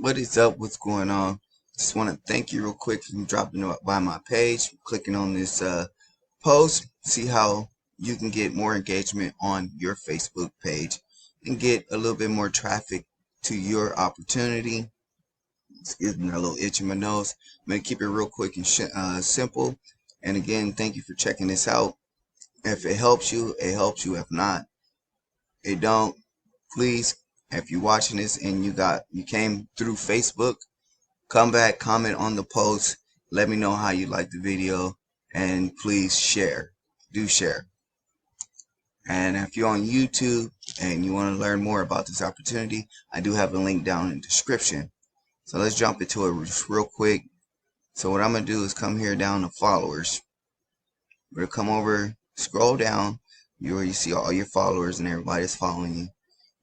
What is up? What's going on? Just want to thank you real quick for dropping by my page, clicking on this post, see how you can get more engagement on your Facebook page and get a little bit more traffic to your opportunity. Excuse me, a little itch in my nose. I'm going to keep it real quick and simple. And again, thank you for checking this out. If it helps you, it helps you. If not, it don't. Please, if you're watching this and you came through Facebook, come back, comment on the post, let me know how you like the video, and please share. Do share. And if you're on YouTube and you want to learn more about this opportunity, I do have a link down in the description. So let's jump into it real quick. So what I'm going to do is come here down to followers. We're going to come over, scroll down, you see all your followers and everybody that's following you.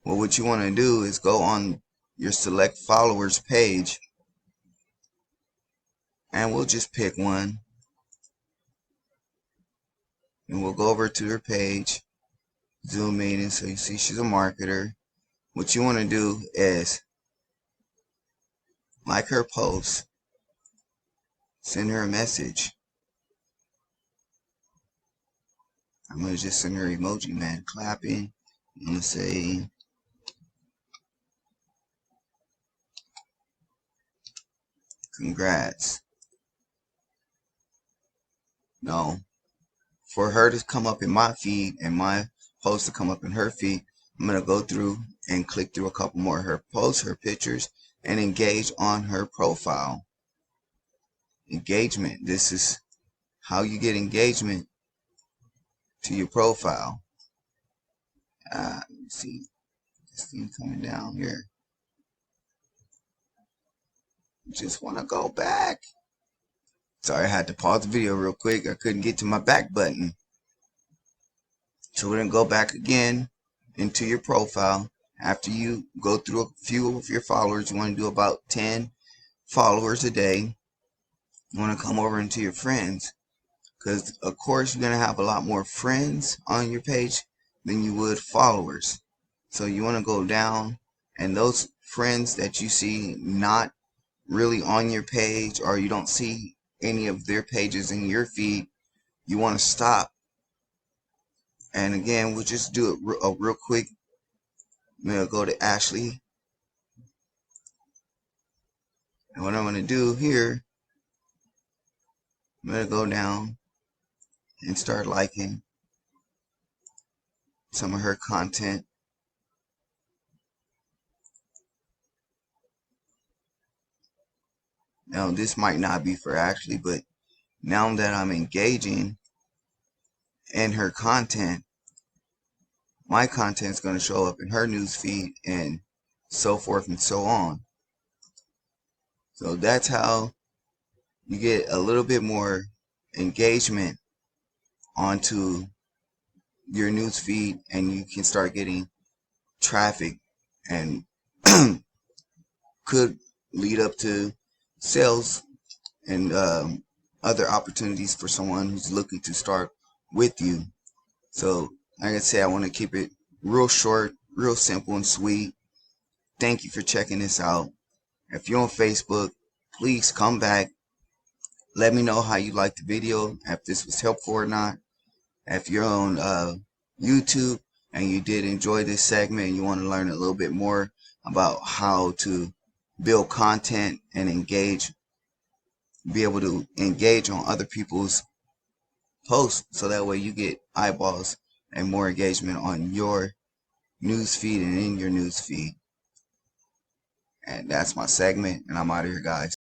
Well, what you want to do is go on your select followers page, and we'll just pick one, and we'll go over to her page, zoom in, and so you see she's a marketer. What you want to do is like her post, send her a message. I'm going to just send her emoji man clapping. I'm going to say congrats. No, for her to come up in my feed and my post to come up in her feed, I'm going to go through and click through a couple more of her posts, her pictures, and engage on her profile. Engagement. This is how you get engagement to your profile. Let me see this thing coming down here. Just want to go back. Sorry, I had to pause the video real quick. I couldn't get to my back button. So we're going to go back again into your profile. After you go through a few of your followers, you want to do about 10 followers a day. You want to come over into your friends, because of course you're going to have a lot more friends on your page than you would followers. So you want to go down, and those friends that you see not really on your page, or you don't see any of their pages in your feed, you want to stop. And again, we'll just do it real quick. I'm going to go to Ashley, and what I'm going to do here, I'm going to go down and start liking some of her content. Now this might not be for Ashley, but now that I'm engaging in her content, my content is going to show up in her newsfeed and so forth and so on. So that's how you get a little bit more engagement onto your newsfeed, and you can start getting traffic, and could lead up to sales and other opportunities for someone who's looking to start with you. So like I said, I want to keep it real short, real simple and sweet. Thank you for checking this out. If you're on Facebook, please come back. Let me know how you liked the video, if this was helpful or not. If you're on YouTube and you did enjoy this segment and you want to learn a little bit more about how to build content and engage, be able to engage on other people's posts, so that way you get eyeballs and more engagement on your news feed and in your news feed. And that's my segment, and I'm out of here, guys.